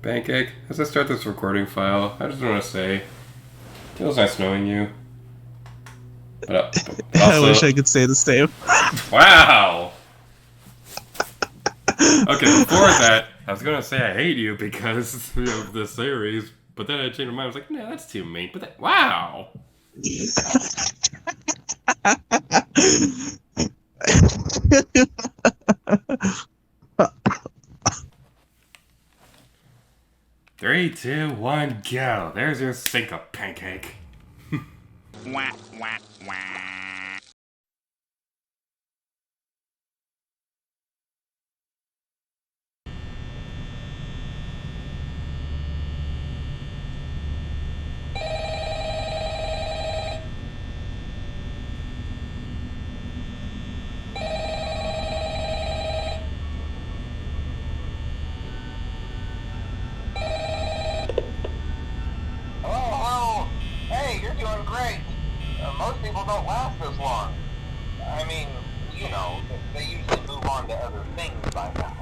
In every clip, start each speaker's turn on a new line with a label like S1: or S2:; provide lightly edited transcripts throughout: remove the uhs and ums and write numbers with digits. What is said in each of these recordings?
S1: Pancake, as I start this recording file, I just want to say, it feels nice knowing you. But
S2: I wish
S1: also,
S2: I could say the same.
S1: wow! Okay, before that, I was going to say I hate you because of the series, but then I changed my mind. I was like, nah, that's too mean. But that, wow! Three, two, one, go. There's your sync-up, Pancake.
S3: Wah, wah, wah.
S4: Hello. Hey, you're doing great. Most people don't last this long. I mean, you know, they usually move on to other things by now.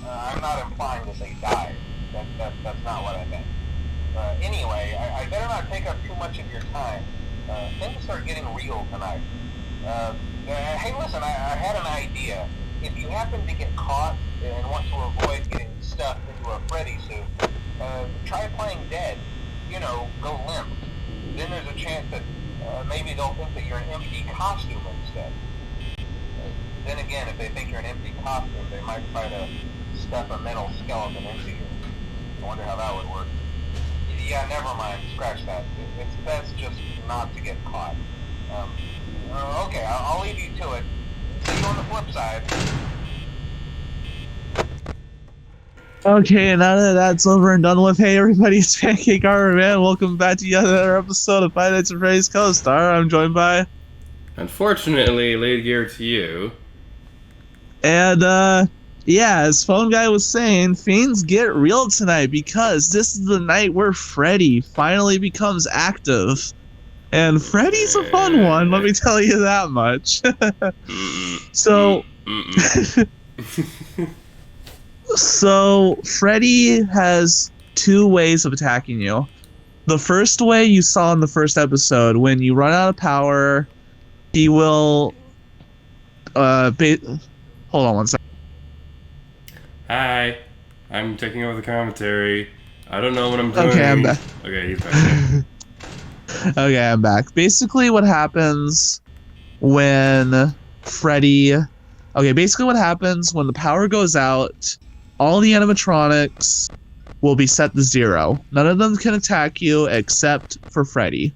S4: I'm not implying to say die. That's not what I meant. Anyway, I better not take up too much of your time. Things are getting real tonight. Hey, listen, I had an idea. If you happen to get caught and want to avoid getting stuffed into a Freddy suit, try playing dead. You know, go limp. Then there's a chance that maybe they'll think that you're an empty costume instead. Then again, if they think you're an empty costume, they might try to stuff a metal skeleton into you. I wonder how that would work. Yeah, never mind. Scratch that. It's best just not to get caught. Okay, I'll leave you to it. See you on the flip side.
S2: Okay, now that that's over and done with, hey everybody, it's Pancakearmorman. Welcome back to yet another episode of Five Nights at Freddy's Co-Star. I'm joined by...
S1: Unfortunately, late gear to you.
S2: And, yeah, as Phone Guy was saying, things get real tonight because this is the night where Freddy finally becomes active. And Freddy's a fun one, let me tell you that much. So Freddy has two ways of attacking you. The first way you saw in the first episode, when you run out of power, he will hold on one second.
S1: Hi, I'm taking over the commentary. I don't know what I'm doing.
S2: Okay, I'm back.
S1: Okay, he's back.
S2: Okay, I'm back. Basically what happens when Freddy... Okay, basically what happens when the power goes out, all the animatronics will be set to 0. None of them can attack you except for Freddy.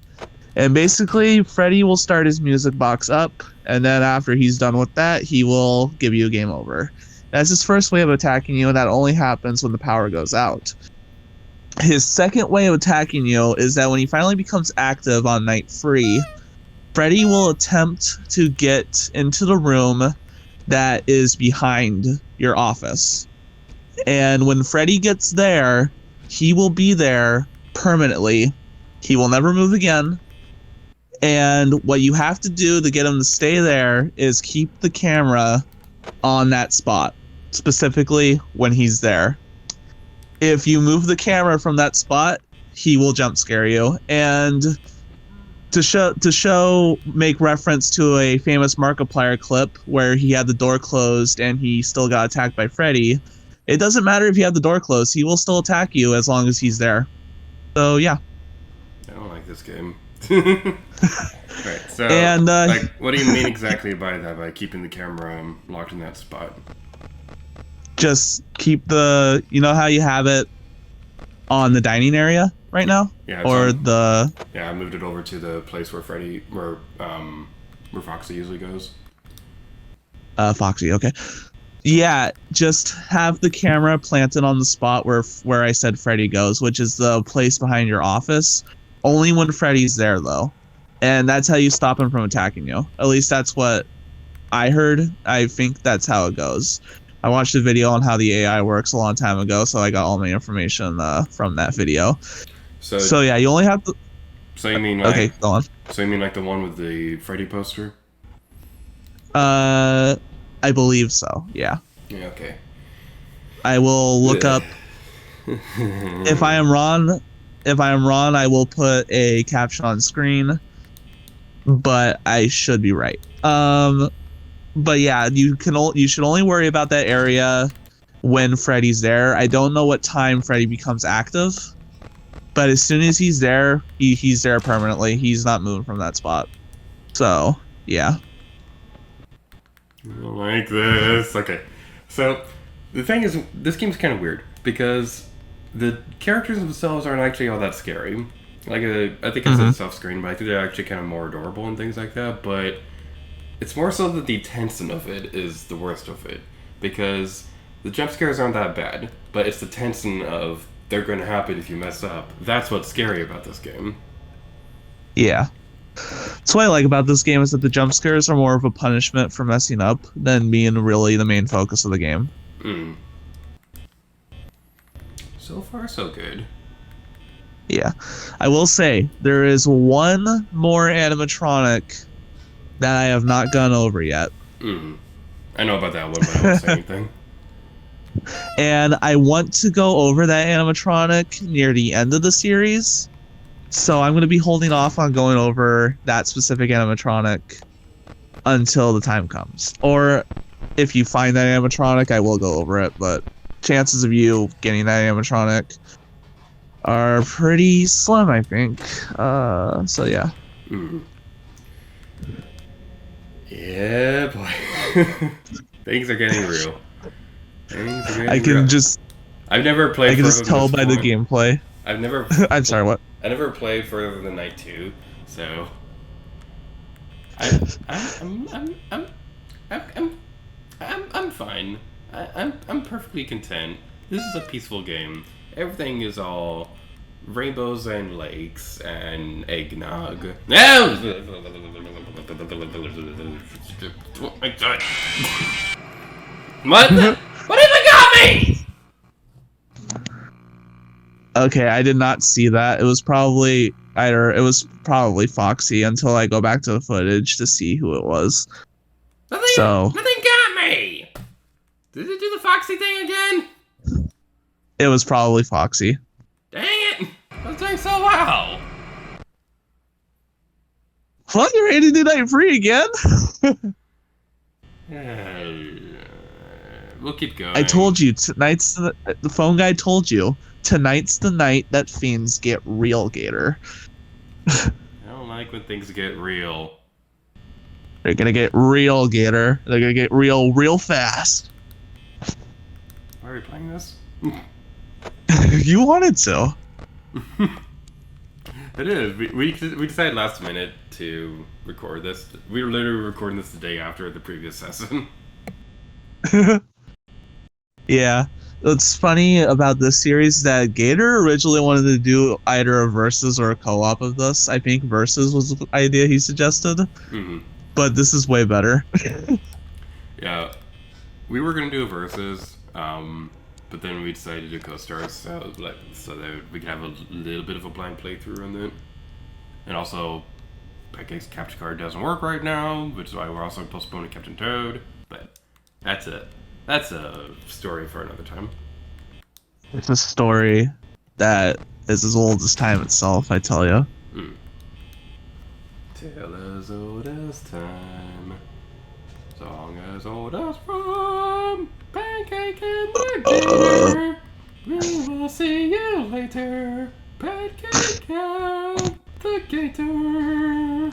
S2: And basically, Freddy will start his music box up, and then after he's done with that, he will give you a game over. That's his first way of attacking you, and that only happens when the power goes out. His second way of attacking you is that when he finally becomes active on night 3, Freddy will attempt to get into the room that is behind your office. And when Freddy gets there, he will be there permanently. He will never move again. And what you have to do to get him to stay there is keep the camera on that spot, specifically when he's there. If you move the camera from that spot, he will jump scare you. And to make reference to a famous Markiplier clip where he had the door closed and he still got attacked by Freddy, it doesn't matter if you have the door closed, he will still attack you as long as he's there. So yeah.
S1: I don't like this game. Right, so,
S2: and,
S1: what do you mean exactly by that, by keeping the camera locked in that spot?
S2: Just keep the, you know how you have it on the dining area right now?
S1: Yeah. Yeah, I moved it over to the place where where Foxy usually goes.
S2: Foxy, okay. Yeah, just have the camera planted on the spot where I said Freddy goes, which is the place behind your office. Only when Freddy's there, though. And that's how you stop him from attacking you. At least that's what I heard. I think that's how it goes. I watched a video on how the AI works a long time ago, so I got all my information from that video. So yeah, you only have to...
S1: So you mean like...
S2: Okay, go on.
S1: So you mean like the one with the Freddy poster?
S2: I believe so, yeah.
S1: Yeah, okay.
S2: I will look up If I am wrong, I will put a caption on screen, but I should be right. But yeah, you should only worry about that area when Freddy's there. I don't know what time Freddy becomes active, but as soon as he's there, he's there permanently. He's not moving from that spot. So yeah.
S1: I don't like this. Okay, so the thing is, this game's kind of weird because the characters themselves aren't actually all that scary. Like, I think it's a soft screen, but I think they're actually kind of more adorable and things like that. But it's more so that the tension of it is the worst of it, because the jump scares aren't that bad, but it's the tension of they're going to happen if you mess up. That's what's scary about this game.
S2: Yeah. That's what I like about this game, is that the jump scares are more of a punishment for messing up than being really the main focus of the game.
S1: So far, so good.
S2: Yeah. I will say, there is one more animatronic that I have not gone over yet.
S1: I know about that one, but I won't say anything.
S2: And I want to go over that animatronic near the end of the series. So I'm going to be holding off on going over that specific animatronic until the time comes. Or if you find that animatronic, I will go over it. But chances of you getting that animatronic are pretty slim, I think. So yeah.
S1: Yeah, boy. Things are getting real.
S2: I can just tell by the gameplay.
S1: I've never.
S2: I'm sorry. What?
S1: I never played further than night 2, so I'm fine. I'm perfectly content. This is a peaceful game. Everything is all rainbows and lakes and eggnog. No! Oh my god. What? What have they got me?
S2: Okay, I did not see that. It was probably Foxy until I go back to the footage to see who it was.
S1: Nothing got me! Did it do the Foxy thing again?
S2: It was probably Foxy.
S1: Dang it! I was doing so well!
S2: Well, you're ready to do Night Free again?
S1: We'll keep going.
S2: I told you, the phone guy told you, tonight's the night that fiends get real, Gator.
S1: I don't like when things get real.
S2: They're gonna get real, Gator. They're gonna get real fast.
S1: Why are we playing this?
S2: You wanted to.
S1: It is. We decided last minute to record this. We were literally recording this the day after the previous session.
S2: Yeah. What's funny about this series that Gator originally wanted to do either a versus or a co-op of this. I think versus was the idea he suggested. But this is way better.
S1: Yeah. We were going to do a versus, but then we decided to do co-stars so that we could have a little bit of a blind playthrough on it. And also, Pancake's capture card doesn't work right now, which is why we're also postponing Captain Toad. But that's a story for another time.
S2: It's a story that is as old as time itself, I tell you.
S1: Tale as old as time, song as old as from Pancake and the Gator. We will see you later, Pancake and the Gator.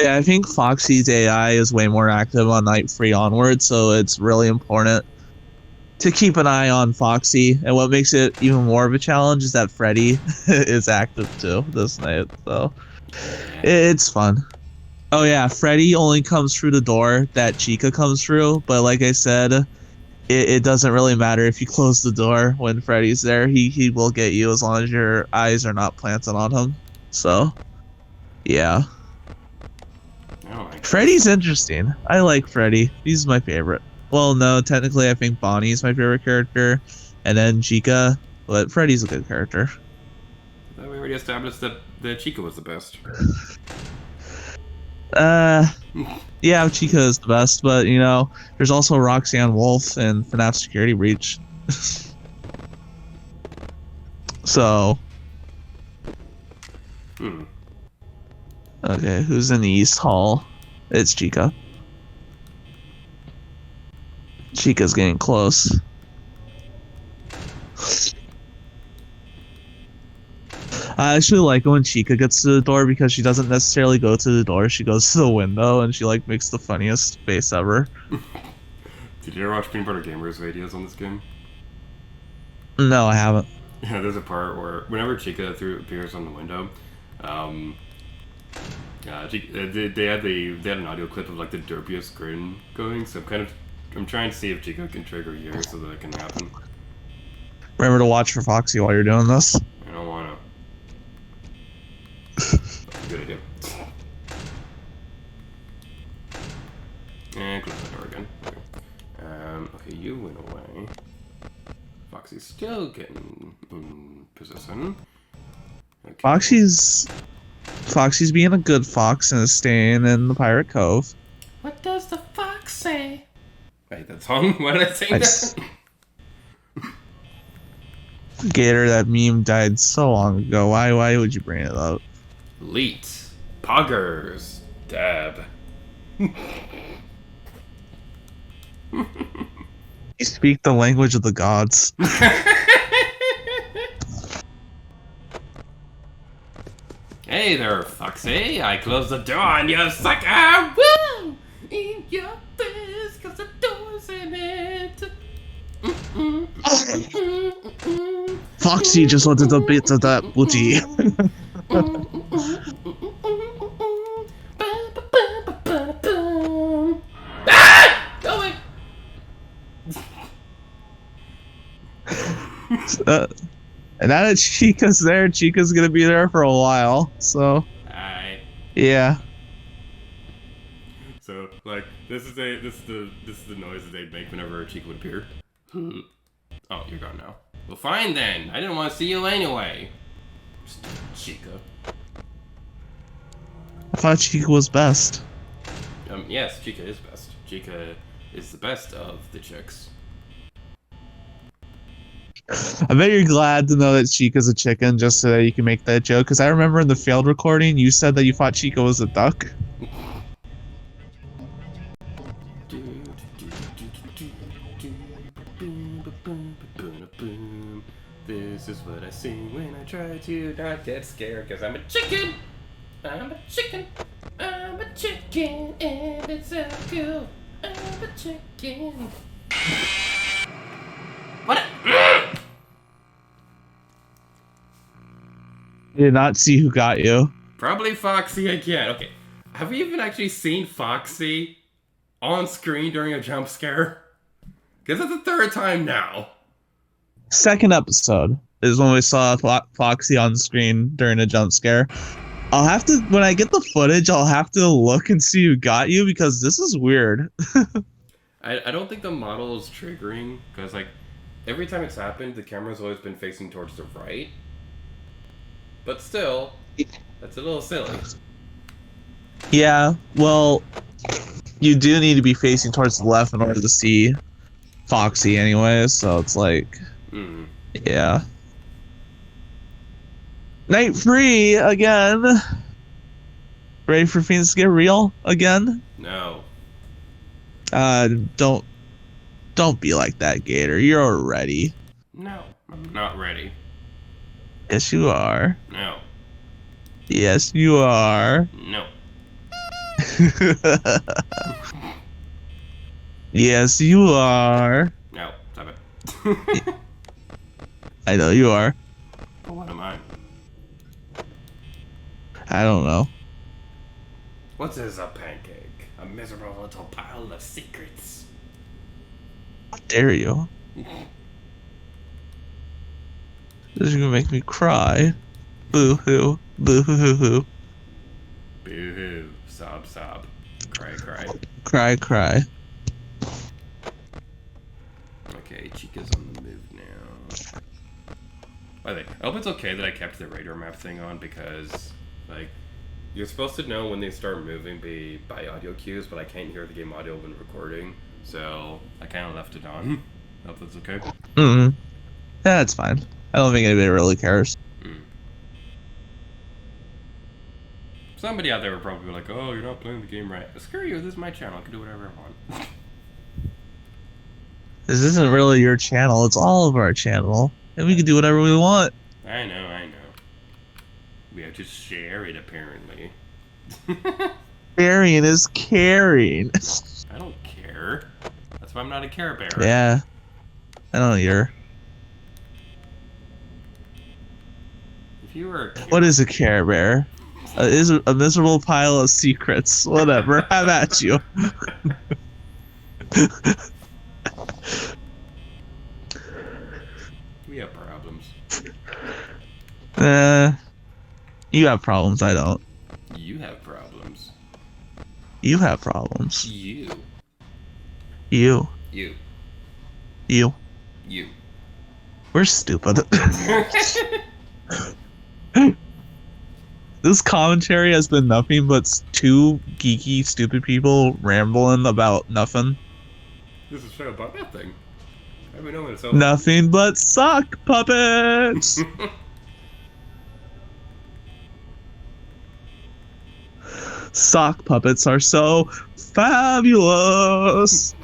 S2: Yeah, I think Foxy's AI is way more active on Night Free onward, so it's really important to keep an eye on Foxy. And what makes it even more of a challenge is that Freddy is active too this night, so it's fun. Oh yeah, Freddy only comes through the door that Chica comes through, but like I said, it doesn't really matter if you close the door when Freddy's there. He will get you as long as your eyes are not planted on him. So, yeah. Freddy's interesting. I like Freddy. He's my favorite. Well, no, technically I think Bonnie's my favorite character, and then Chica, but Freddy's a good character.
S1: We already established that Chica was the best.
S2: Yeah, Chica is the best, but you know, there's also Roxanne Wolf and FNAF Security Breach. So,
S1: Hmm.
S2: okay, who's in the East Hall? It's Chica. Chica's getting close. I actually like it when Chica gets to the door because she doesn't necessarily go to the door. She goes to the window and she like makes the funniest face ever.
S1: Did you ever watch Peanut Butter Gamer's videos on this game?
S2: No, I haven't.
S1: Yeah, there's a part where whenever Chica appears on the window, um, they had an audio clip of like the derpiest grin going. So I'm trying to see if Chica can trigger here so that it can happen.
S2: Remember to watch for Foxy while you're doing this.
S1: I don't wanna. Good idea. And close the door again. Okay. Okay, you went away. Foxy's still getting in position. Okay.
S2: Foxy's being a good fox and is staying in the Pirate Cove.
S1: What does the fox say? I hate that song. Why did I sing that?
S2: Gator, that meme died so long ago. Why would you bring it up?
S1: Leet. Poggers. Dab.
S2: You speak the language of the gods.
S1: Hey there, Foxy. I closed the door on you, sucker! Woo! In your face, cause the door's in it.
S2: Foxy just wanted a bit of that booty.
S1: Going!
S2: And now that Chica's there, Chica's gonna be there for a while. So,
S1: Alright.
S2: yeah.
S1: So, like, this is the noise that they'd make whenever Chica would appear. Oh, you're gone now. Well, fine then. I didn't want to see you anyway. Chica.
S2: I thought Chica was best.
S1: Yes, Chica is best. Chica is the best of the chicks.
S2: I bet you're glad to know that Chica's a chicken just so that you can make that joke. Because I remember in the failed recording, you said that you thought Chica was a duck.
S1: This is what I sing when I try to not get scared, cause I'm a chicken! I'm a chicken! I'm a chicken, and it's so cool! I'm a chicken! What?
S2: Did not see who got you.
S1: Probably Foxy again. Okay, have we even actually seen Foxy on screen during a jump scare? Because it's the third time now.
S2: Second episode is when we saw Foxy on screen during a jump scare. I'll have to, when I get the footage, I'll have to look and see who got you because this is weird.
S1: I don't think the model is triggering because, like, every time it's happened, the camera's always been facing towards the right. But still, that's a little silly.
S2: Yeah, well, you do need to be facing towards the left in order to see Foxy anyways, so it's like, yeah. Night free again. Ready for things to get real again?
S1: No.
S2: Don't be like that, Gator. You're ready.
S1: No, I'm not ready.
S2: Yes, you are.
S1: No.
S2: Yes, you are.
S1: No.
S2: Yes, you are.
S1: No, stop it.
S2: I know you are.
S1: But what am I?
S2: I don't know.
S1: What is a pancake? A miserable little pile of secrets.
S2: How dare you? This is gonna make me cry. Boo hoo. Boo hoo hoo hoo.
S1: Boo hoo. Sob sob. Cry cry.
S2: Cry cry.
S1: Okay, Chica's on the move now. By the way, I hope it's okay that I kept the radar map thing on because, like, You're supposed to know when they start moving by audio cues, but I can't hear the game audio when recording, so I kind of left it on. Hope that's okay.
S2: Mm-mm. Yeah, it's fine. I don't think anybody really cares.
S1: Somebody out there would probably be like, "Oh, you're not playing the game right." Screw you! This is my channel. I can do whatever I want.
S2: This isn't really your channel. It's all of our channel, and we can do whatever we want.
S1: I know. We have to share it, apparently.
S2: Sharing is caring.
S1: I don't care. That's why I'm not a Care Bear.
S2: Yeah. I don't know, you're...
S1: If you were
S2: What is a Care Bear? Is a miserable pile of secrets. Whatever. Have at you.
S1: We have problems.
S2: You have problems, I don't.
S1: You have problems.
S2: You have problems.
S1: You.
S2: You.
S1: You.
S2: You.
S1: You.
S2: We're stupid. This commentary has been nothing but two geeky, stupid people rambling about nothing.
S1: This is a show about nothing. I don't even know what it's about.
S2: Nothing but sock puppets! Sock puppets are so fabulous!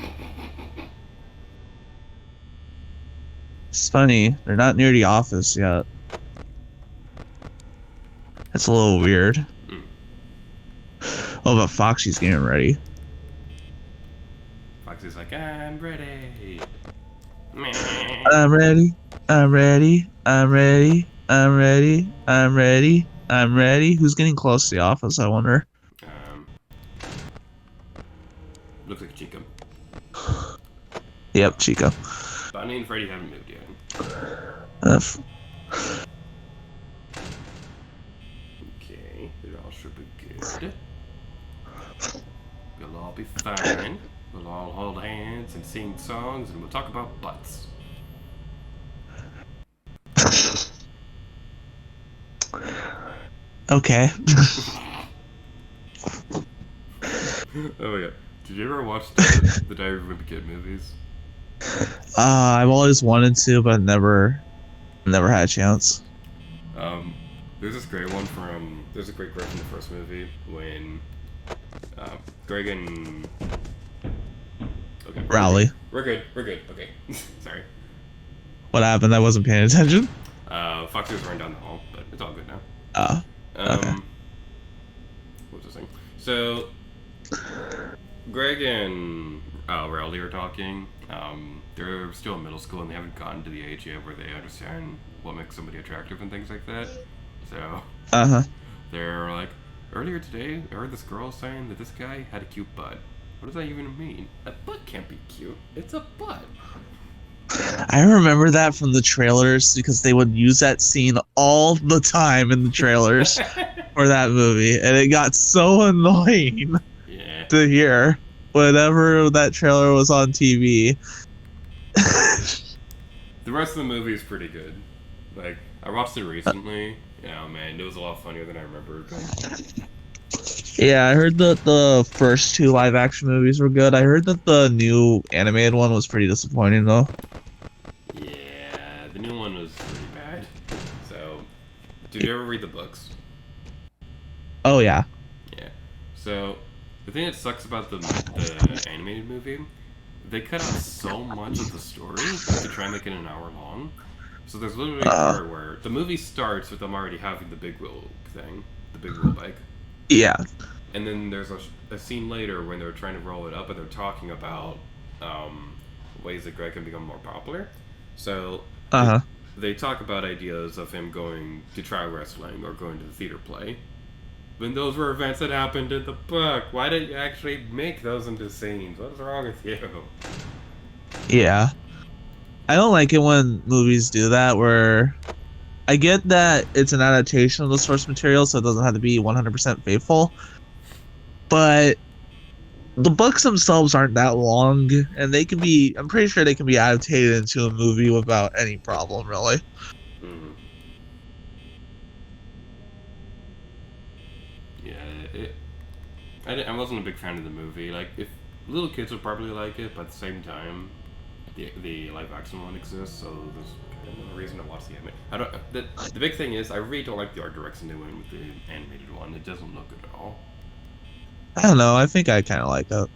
S2: It's funny, they're not near the office yet. That's a little weird. Oh, but Foxy's getting ready.
S1: Foxy's like, I'm ready.
S2: I'm ready. I'm ready. I'm ready. I'm ready. I'm ready. I'm ready. Who's getting close to the office, I wonder?
S1: Looks like Chica.
S2: Yep, Chica.
S1: Bonnie and Freddy haven't moved yet. Okay, it all should be good. We'll all be fine. We'll all hold hands and sing songs, and we'll talk about butts.
S2: Okay.
S1: Oh yeah. Did you ever watch the Diary of a Wimpy Kid movies?
S2: I've always wanted to, but never had a chance.
S1: There's this great one from. There's a great grip from the first movie when Greg and. Okay.
S2: Rowley.
S1: We're good. Okay. Sorry.
S2: What happened? I wasn't paying attention.
S1: Foxy was running down the hall, but it's all good now.
S2: Okay.
S1: What was this thing? So, Greg and Rowley are talking. They're still in middle school and they haven't gotten to the age yet where they understand what makes somebody attractive and things like that. So, they're like, earlier today, I heard this girl saying that this guy had a cute butt. What does that even mean? A butt can't be cute. It's a butt.
S2: I remember that from the trailers because they would use that scene all the time in the trailers for that movie, and it got so annoying to hear whenever that trailer was on TV.
S1: The rest of the movie is pretty good. Like, I watched it recently. Yeah, man, it was a lot funnier than I remembered.
S2: Yeah, I heard that the first two live-action movies were good. I heard that the new animated one was pretty disappointing, though.
S1: Yeah, the new one was pretty bad. So, did you ever read the books?
S2: Oh, yeah.
S1: Yeah. So, the thing that sucks about the animated movie, they cut out so much of the story to try and make it an hour long. So there's literally a part where the movie starts with them already having the big wheel thing, the big wheel bike.
S2: Yeah.
S1: And then there's a scene later when they're trying to roll it up and they're talking about ways that Greg can become more popular. So they talk about ideas of him going to try wrestling or going to the theater play. When those were events that happened in the book, why did you actually make those into scenes? What is wrong with you?
S2: Yeah. I don't like it when movies do that, where I get that it's an adaptation of the source material, so it doesn't have to be 100% faithful. But the books themselves aren't that long, and they can be, I'm pretty sure they can be adapted into a movie without any problem, really.
S1: Yeah, I wasn't a big fan of the movie. Like, if little kids would probably like it, but at the same time, the live action one exists, so there's no reason to watch the anime. I don't. The big thing is, I really don't like the art direction they went with the animated one. It doesn't look good at all.
S2: I don't know. I think I kind of like it.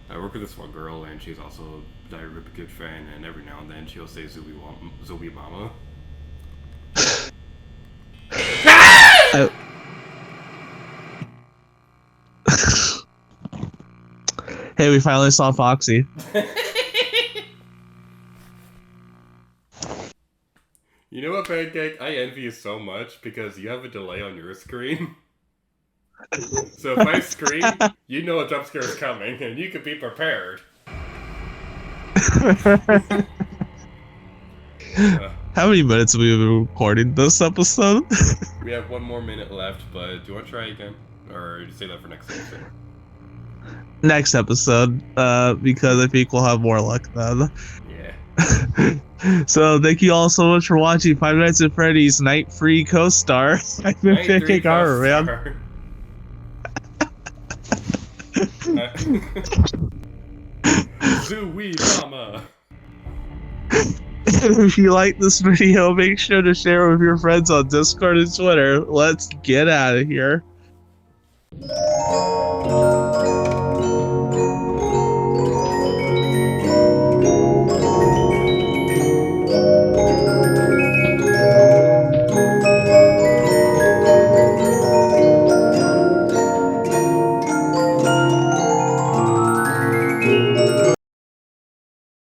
S1: I work with this one girl, and she's also a very good fan, and every now and then she'll say Zoe Mama.
S2: Hey, we finally saw Foxy.
S1: You know what, Pancake? I envy you so much because you have a delay on your screen. So if I scream, you know a jump scare is coming, and you can be prepared.
S2: How many minutes have we been recording this episode?
S1: We have 1 more minute left, but do you want to try again? Or say that for next episode?
S2: Next episode, because I think we'll have more luck then.
S1: Yeah.
S2: So thank you all so much for watching Five Nights at Freddy's Night Free Co-Star. I've been Pancakearmorman.
S1: Zoe Mama.
S2: And if you like this video, make sure to share it with your friends on Discord and Twitter. Let's get out of here.